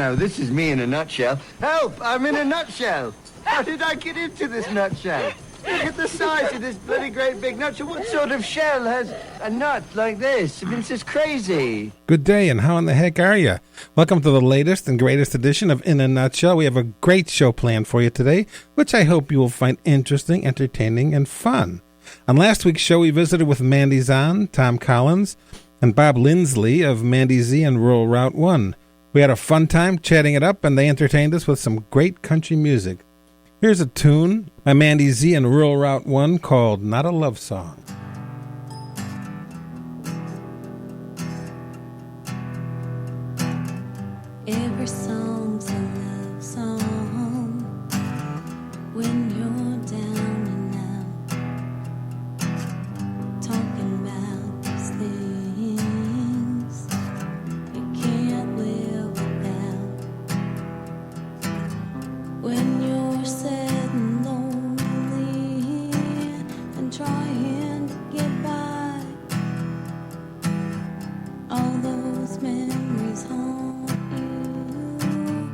now, this is me in a nutshell. Help! I'm in a nutshell! How did I get into this nutshell? Look at the size of this bloody great big nutshell. What sort of shell has a nut like this? I mean, this is crazy. Good day, and how in the heck are you? Welcome to the latest and greatest edition of In a Nutshell. We have a great show planned for you today, which I hope you will find interesting, entertaining, and fun. On last week's show, we visited with Mandy Zahn, Tom Collins, and Bob Lindsley of Mandy Z and Rural Route 1. We had a fun time chatting it up, and they entertained us with some great country music. Here's a tune by Mandy Z and Rural Route 1 called Not a Love Song. Every song's a love song when you're down and out, talking about these things you can't live without. When you're sad and lonely and trying to get by, all those memories haunt you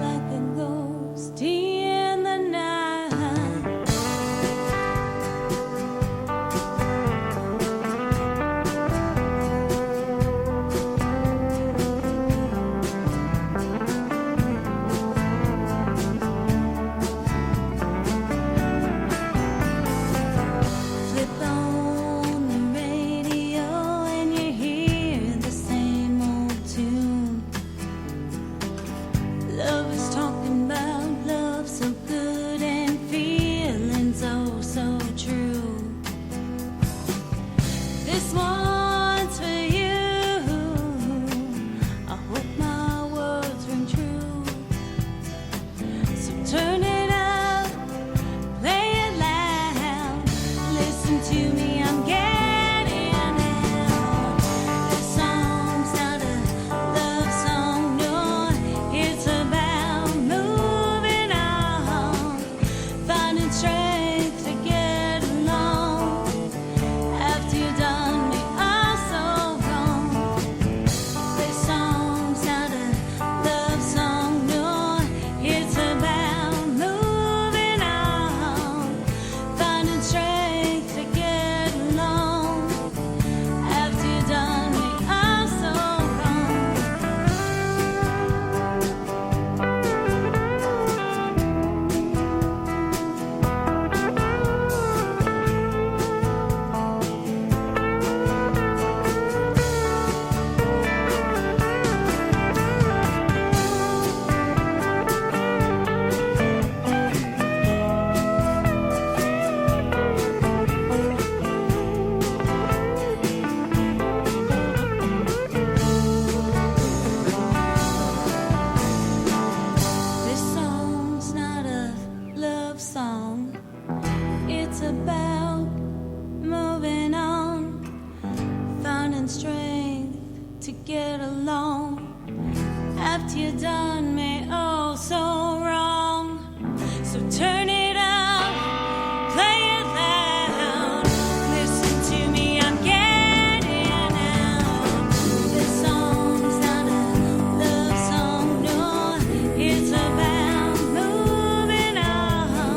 like a ghost in the night. Flip on the radio and you hear the same old tune. Love is talking about love so good and feelings oh so true. This one's for you. I hope my words ring true. So turn it up, play it loud. Listen to me, I'm getting out. This song's not a love song, no. It's about moving on, finding strength to get along after you've done me all so wrong. This song's not a love song, no. It's about moving on, finding strength to get along after you've done me all so wrong. This song's not a love song. It's about moving on, finding strength to get along after you've done me oh so wrong. So turn it up, play it loud. Listen to me, I'm getting out. This song's not a love song, no. It's about moving on,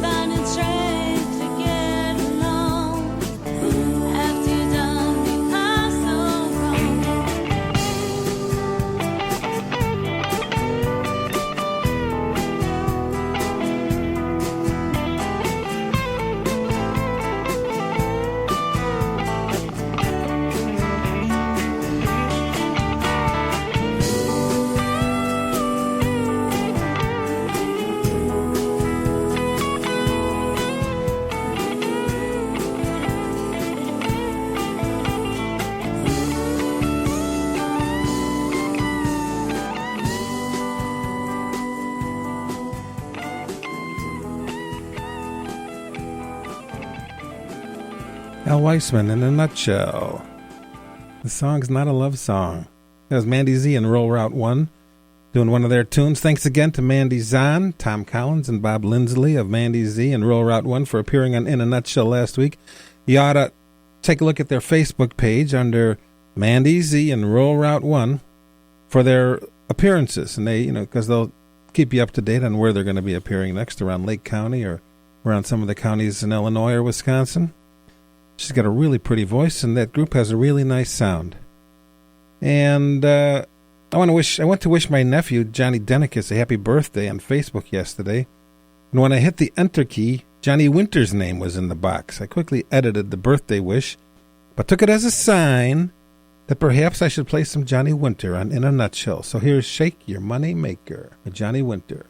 finding strength to get along after you've done me all so wrong. Al Weissman in a nutshell. The song's not a love song. That was Mandy Z and Rural Route 1 doing one of their tunes. Thanks again to Mandy Zahn, Tom Collins, and Bob Lindsley of Mandy Z and Rural Route 1 for appearing on In a Nutshell last week. You ought to take a look at their Facebook page under Mandy Z and Rural Route 1 for their appearances, and they, because they'll keep you up to date on where they're going to be appearing next around Lake County or around some of the counties in Illinois or Wisconsin. She's got a really pretty voice, and that group has a really nice sound. And I went to wish my nephew, Johnny Denicus, a happy birthday on Facebook yesterday. And when I hit the enter key, Johnny Winter's name was in the box. I quickly edited the birthday wish, but took it as a sign that perhaps I should play some Johnny Winter on In a Nutshell. So here's Shake Your Money Maker with Johnny Winter.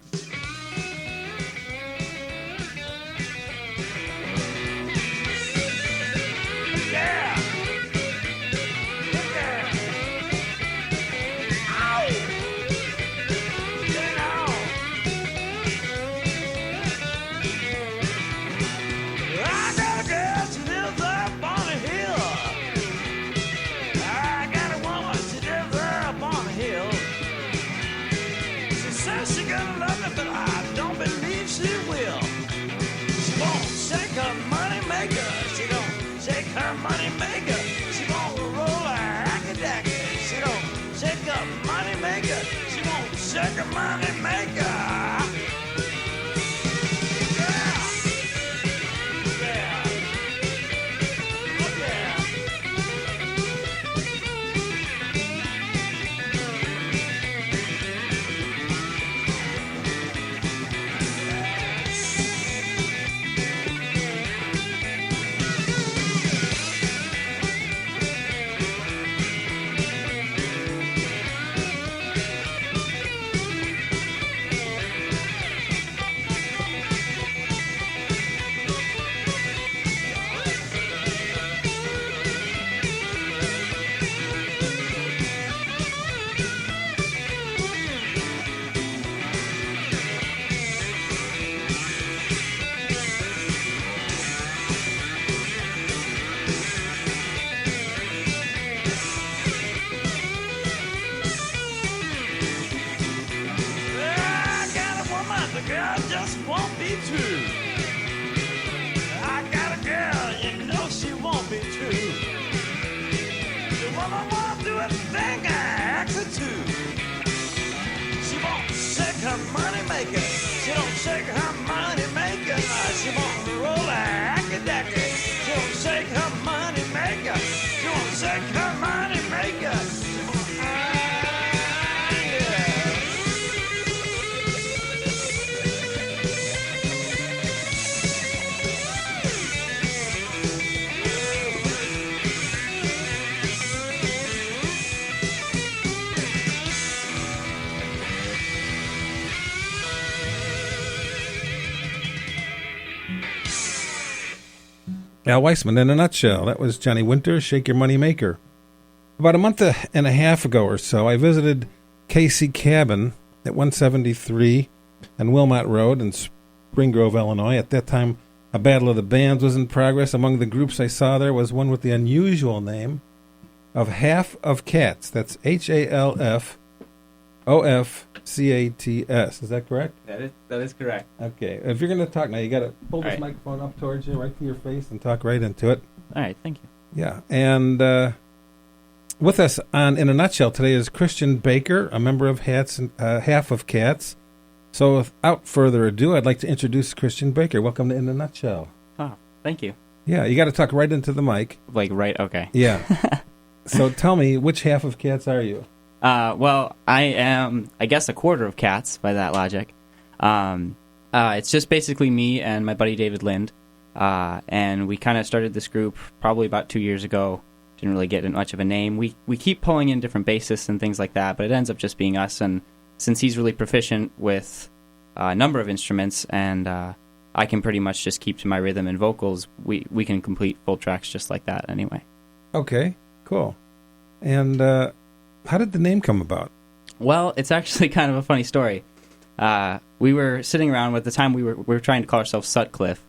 Al Weissman in a nutshell. That was Johnny Winter, Shake Your Money Maker. About a month and a half ago or so, I visited Casey Cabin at 173 on Wilmot Road in Spring Grove, Illinois. At that time, a battle of the bands was in progress. Among the groups I saw there was one with the unusual name of Half of Cats. That's HALFOFCATS. Is that correct? That is correct. Okay. If you're going to talk now, you got to pull this microphone up towards you, right to your face, and talk right into it. All right. Thank you. Yeah. And with us on In a Nutshell today is Christian Baker, a member of Half of Cats. So without further ado, I'd like to introduce Christian Baker. Welcome to In a Nutshell. Oh, thank you. Yeah, you got to talk right into the mic. Like right? Okay. Yeah. So tell me, which Half of Cats are you? Well, I am, I guess, a quarter of Cats by that logic. It's just basically me and my buddy David Lind. And we kind of started this group probably about 2 years ago. Didn't really get much of a name. We keep pulling in different bassists and things like that, but it ends up just being us. And since he's really proficient with a number of instruments, and I can pretty much just keep to my rhythm and vocals, we can complete full tracks just like that anyway. Okay, cool. And how did the name come about? Well, it's actually kind of a funny story. We were sitting around at the time we were trying to call ourselves Sutcliffe.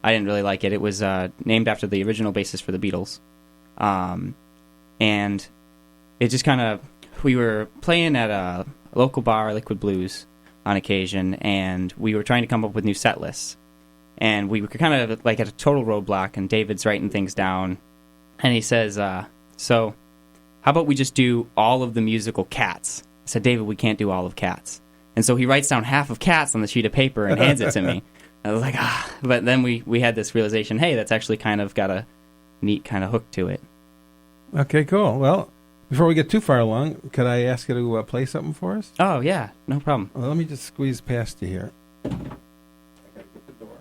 I didn't really like it. It was named after the original bassist for the Beatles. And it just kind of, we were playing at a local bar, Liquid Blues, on occasion, and we were trying to come up with new set lists. And we were kind of like at a total roadblock, and David's writing things down, and he says, so how about we just do all of the musical Cats? said, David, we can't do all of Cats. And so he writes down half of Cats on the sheet of paper and hands it to me. I was like, ah. But then we had this realization, hey, that's actually kind of got a neat kind of hook to it. Okay, cool. Well, before we get too far along, could I ask you to play something for us? Oh, yeah, no problem. Well, let me just squeeze past you here. I gotta get the door.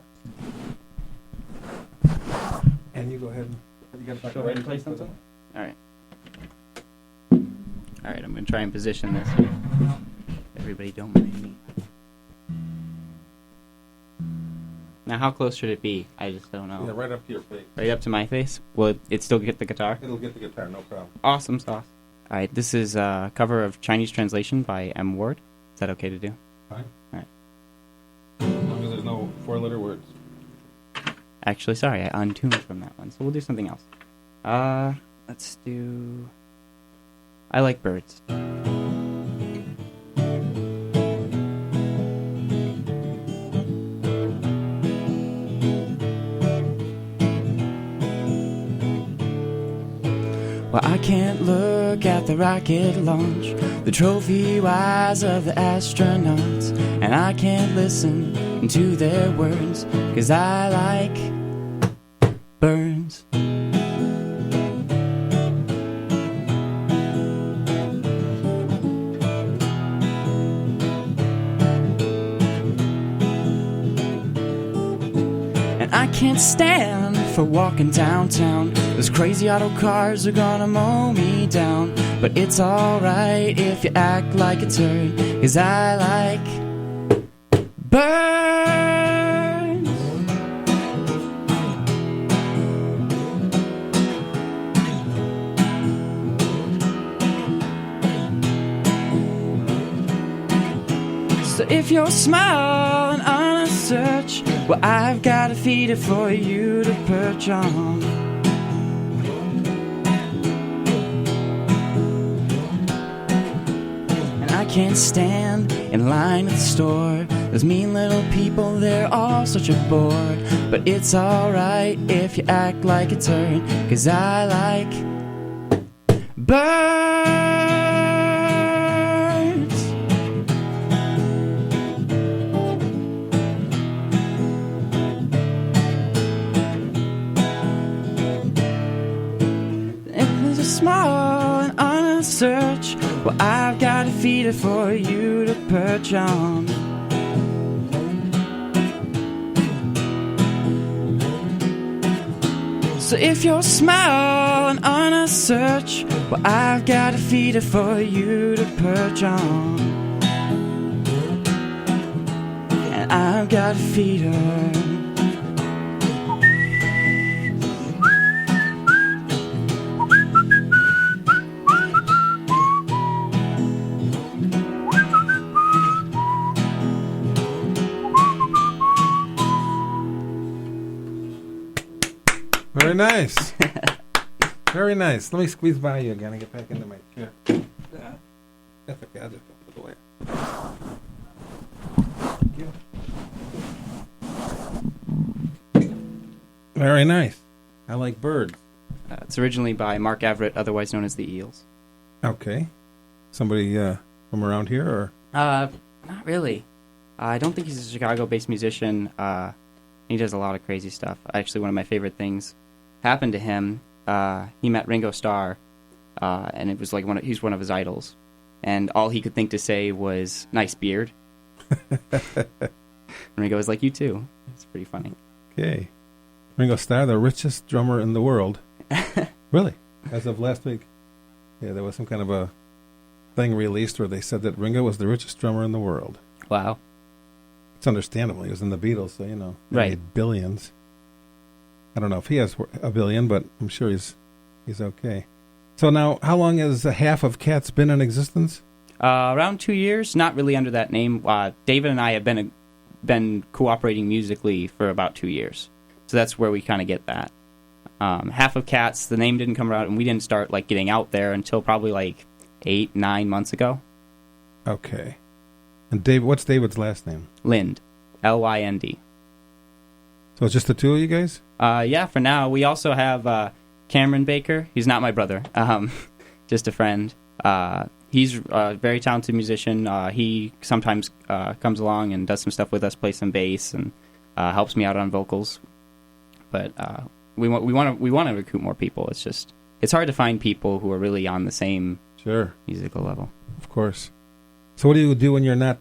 And you go ahead. You gotta Go ahead and play something? All right. All right, I'm going to try and position this here. Everybody don't mind me. Now, how close should it be? I just don't know. Yeah, right up to your face. Right up to my face? Will it still get the guitar? It'll get the guitar, no problem. Awesome sauce. All right, this is a cover of Chinese Translation by M. Ward. Is that okay to do? Fine. All right. As long as there's no four-letter words. Actually, sorry, I untuned from that one, so we'll do something else. Let's do... I Like Birds. Well, I can't look at the rocket launch, the trophy wives of the astronauts, and I can't listen to their words, 'cause I like birds. And I can't stand for walking downtown. Those crazy auto cars are gonna mow me down. But it's alright if you act like a turd, 'cause I like birds. So if you're smiling on a search, well, I've gotta feed it for you to perch on. And I can't stand in line at the store. Those mean little people, they're all such a bore. But it's alright if you act like a turd, 'cause I like birds. Small and on a search, well, I've got to feed it for you to perch on. So if you're smiling on a search, well, I've got to feed it for you to perch on. And I've got to feed her. Very nice. Very nice. Let me squeeze by you again and get back into my chair. That's okay. I'll just go put it away. Thank you. Very nice. I Like Birds. It's originally by Mark Everett, otherwise known as the Eels. Okay. Somebody from around here, or? Not really. I don't think he's a Chicago-based musician. He does a lot of crazy stuff. Actually, one of my favorite things happened to him. He met Ringo Starr, and it was like he's one of his idols. And all he could think to say was, "Nice beard." And Ringo was like, "You too." It's pretty funny. Okay. Ringo Starr, the richest drummer in the world. Really? As of last week. Yeah, there was some kind of a thing released where they said that Ringo was the richest drummer in the world. Wow. It's understandable. He was in the Beatles, so, he Right. made billions. I don't know if he has a billion, but I'm sure he's okay. So now, how long has half of Cats been in existence? Around 2 years. Not really under that name. David and I have been cooperating musically for about 2 years. So that's where we kind of get that. Half of Cats, the name didn't come around, and we didn't start getting out there until probably 8-9 months ago. Okay. And Dave, what's David's last name? Lind. Lynd. So it's just the two of you guys? Yeah, for now. We also have Cameron Baker. He's not my brother. Just a friend. He's a very talented musician. He sometimes comes along and does some stuff with us, plays some bass, and helps me out on vocals. But we want to recruit more people. It's hard to find people who are really on the same musical level. Of course. So what do you do when you're not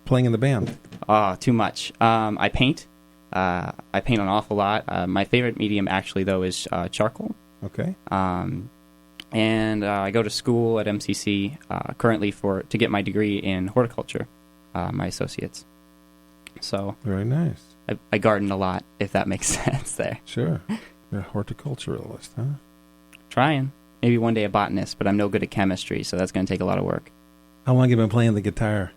playing in the band? Too much. I paint. I paint an awful lot. My favorite medium, actually, though, is charcoal. Okay. And I go to school at MCC currently to get my degree in horticulture, my associates. So very nice. I garden a lot, if that makes sense there. Sure. You're a horticulturalist, huh? Trying. Maybe one day a botanist, but I'm no good at chemistry, so that's going to take a lot of work. How long have you been playing the guitar?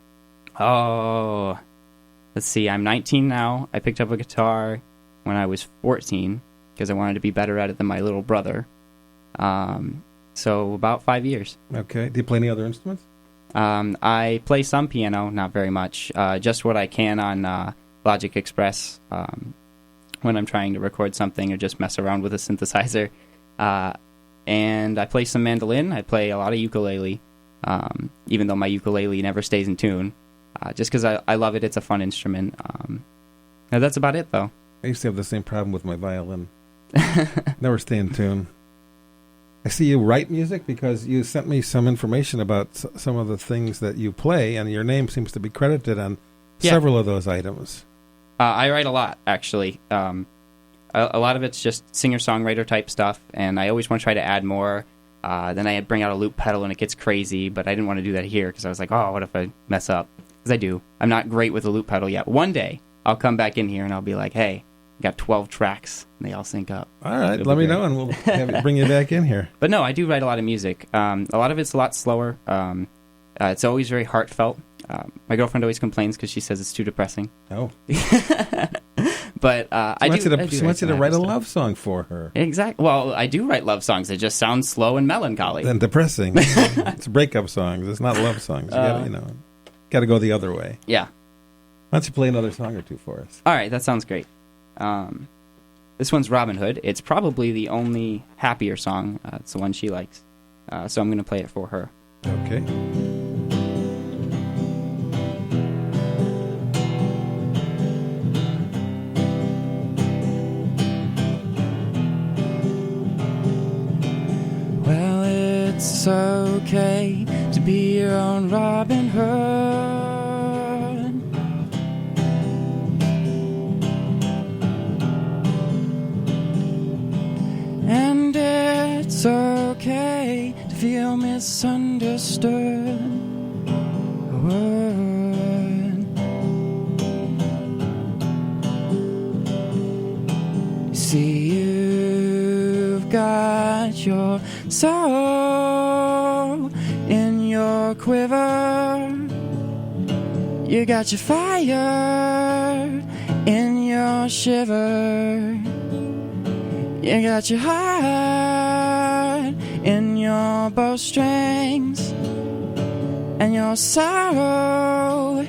Oh, let's see. I'm 19 now. I picked up a guitar when I was 14 because I wanted to be better at it than my little brother. So about 5 years. Okay. Do you play any other instruments? I play some piano, not very much. Just what I can on Logic Express when I'm trying to record something or just mess around with a synthesizer. And I play some mandolin. I play a lot of ukulele, even though my ukulele never stays in tune. Just because I love it. It's a fun instrument. And that's about it, though. I used to have the same problem with my violin. Never stay in tune. I see you write music because you sent me some information about some of the things that you play, and your name seems to be credited on several of those items. I write a lot, actually. A lot of it's just singer-songwriter type stuff, and I always want to try to add more. Then I bring out a loop pedal, and it gets crazy, but I didn't want to do that here because I was like, oh, what if I mess up? Because I do. I'm not great with a loop pedal yet. One day, I'll come back in here, and I'll be like, hey, I got 12 tracks, and they all sync up. All right, let me know, and we'll bring you back in here. But no, I do write a lot of music. A lot of it's a lot slower. It's always very heartfelt. My girlfriend always complains because she says it's too depressing. Oh. But she wants you to write a love song for her. Exactly. Well, I do write love songs. They just sound slow and melancholy. And depressing. It's breakup songs. It's not love songs. You got to go the other way. Yeah. Why don't you play another song or two for us? All right, that sounds great. This one's Robin Hood. It's probably the only happier song. It's the one she likes. So I'm going to play it for her. Okay. Well, it's okay to be your own Robin Hood. And it's okay to feel misunderstood. See, you've got your soul in your quiver. You got your fire in your shiver. You got your heart in your bowstrings, and your sorrow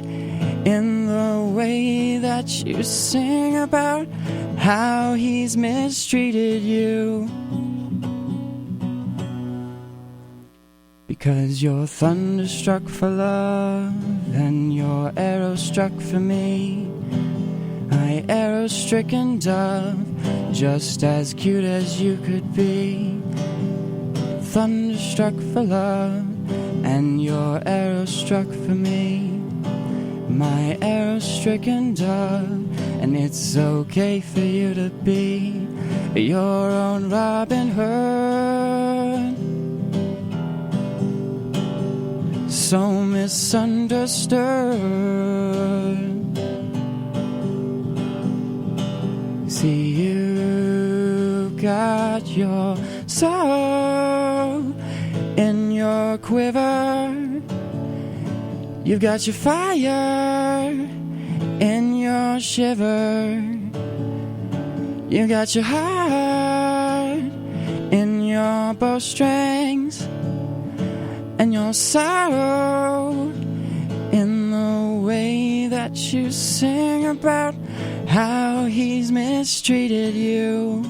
in the way that you sing about how he's mistreated you. Because you're thunderstruck for love, and you're arrow-struck for me. I arrow-stricken dove, just as cute as you could be. Thunderstruck for love, and you're arrow-struck for me. My arrow-stricken dove, and it's okay for you to be your own Robin Hood. So misunderstood. See, you've got your soul in your quiver. You've got your fire in your shiver. You got your heart in your bowstrings, and your sorrow in the way that you sing about how he's mistreated you.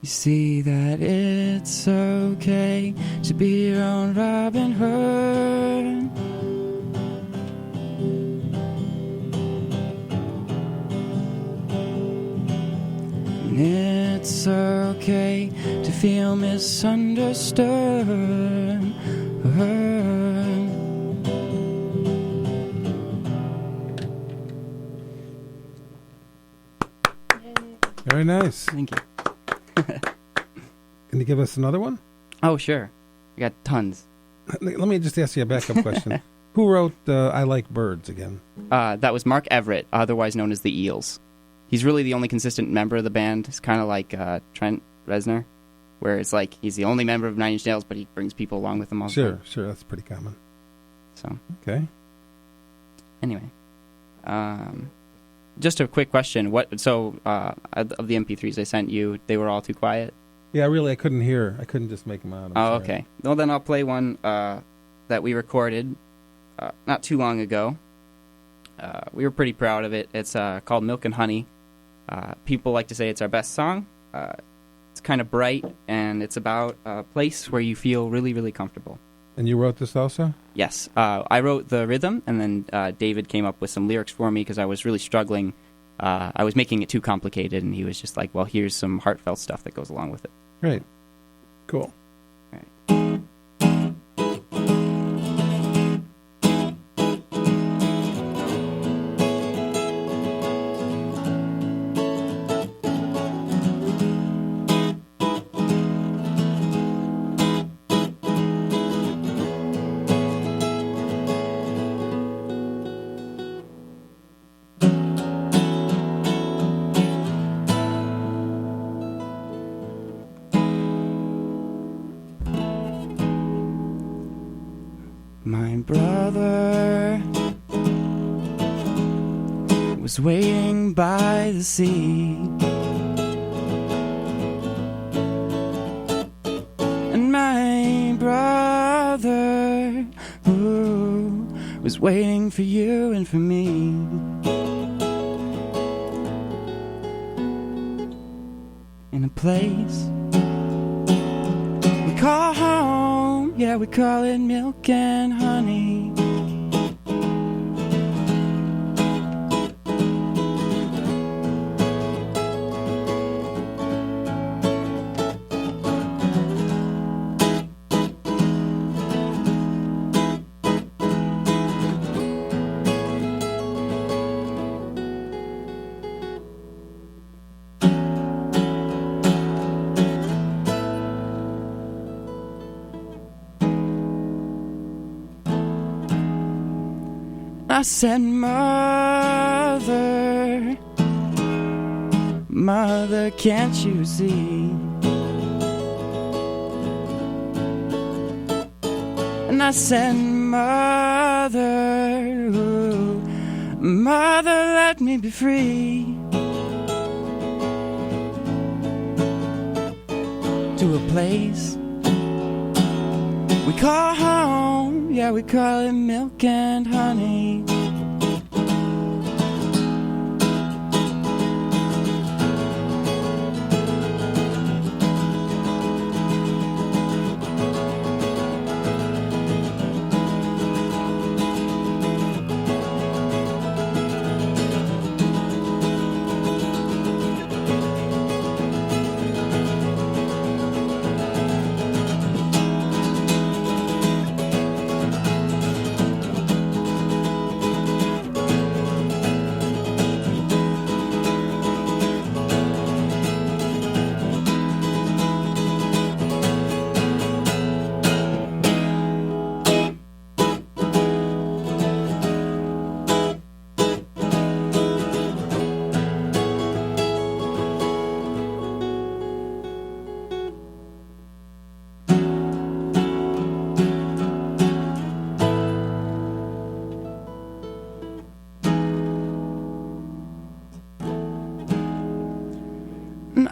You see that it's okay to be your own Robin Hood. And it's okay to feel misunderstood. Very nice. Thank you. Can you give us another one? Oh, sure. We got tons. Let me just ask you a backup question. Who wrote I Like Birds again? That was Mark Everett, otherwise known as the Eels. He's really the only consistent member of the band. It's kind of like Trent Reznor, where it's like he's the only member of Nine Inch Nails, but he brings people along with him also. Sure. That's pretty common. So, okay. Anyway, just a quick question. Of the MP3s I sent you, they were all too quiet? Yeah, really, I couldn't hear. I couldn't just make them out. I'm sorry. Okay. Well, then I'll play one that we recorded not too long ago. We were pretty proud of it. It's called Milk and Honey. People like to say it's our best song. It's kind of bright, and it's about a place where you feel really, really comfortable. And you wrote this also? Yes. I wrote the rhythm, and then David came up with some lyrics for me because I was really struggling. I was making it too complicated, and he was just like, well, here's some heartfelt stuff that goes along with it. Great. Cool. All right. My brother was waiting by the sea, and my brother was waiting for you and for me. In a place we call home, yeah, we call it milk and honey. I said, Mother, Mother, can't you see? And I said, Mother, Mother, let me be free. To a place we call home, yeah, we call it milk and honey.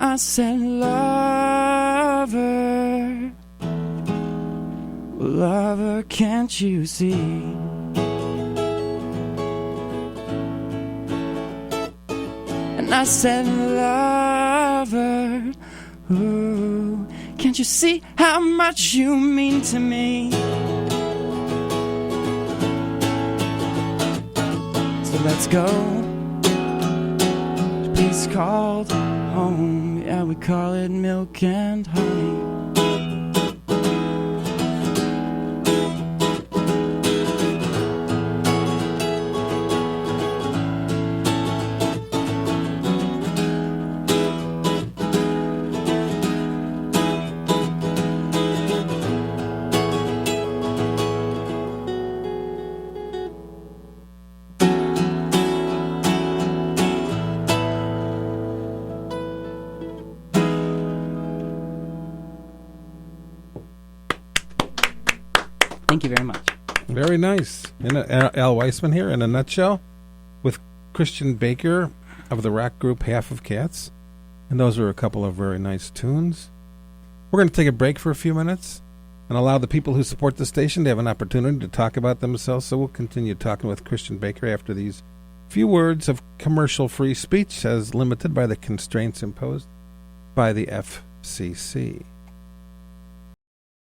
I said, Lover, lover, can't you see? And I said, Lover, Ooh, can't you see how much you mean to me? So let's go. The place called home. Yeah, we call it milk and honey. Thank you very much. Very nice. Al Weissman here in a nutshell with Christian Baker of the rock group Half of Cats. And those are a couple of very nice tunes. We're going to take a break for a few minutes and allow the people who support the station to have an opportunity to talk about themselves. So we'll continue talking with Christian Baker after these few words of commercial-free speech as limited by the constraints imposed by the FCC.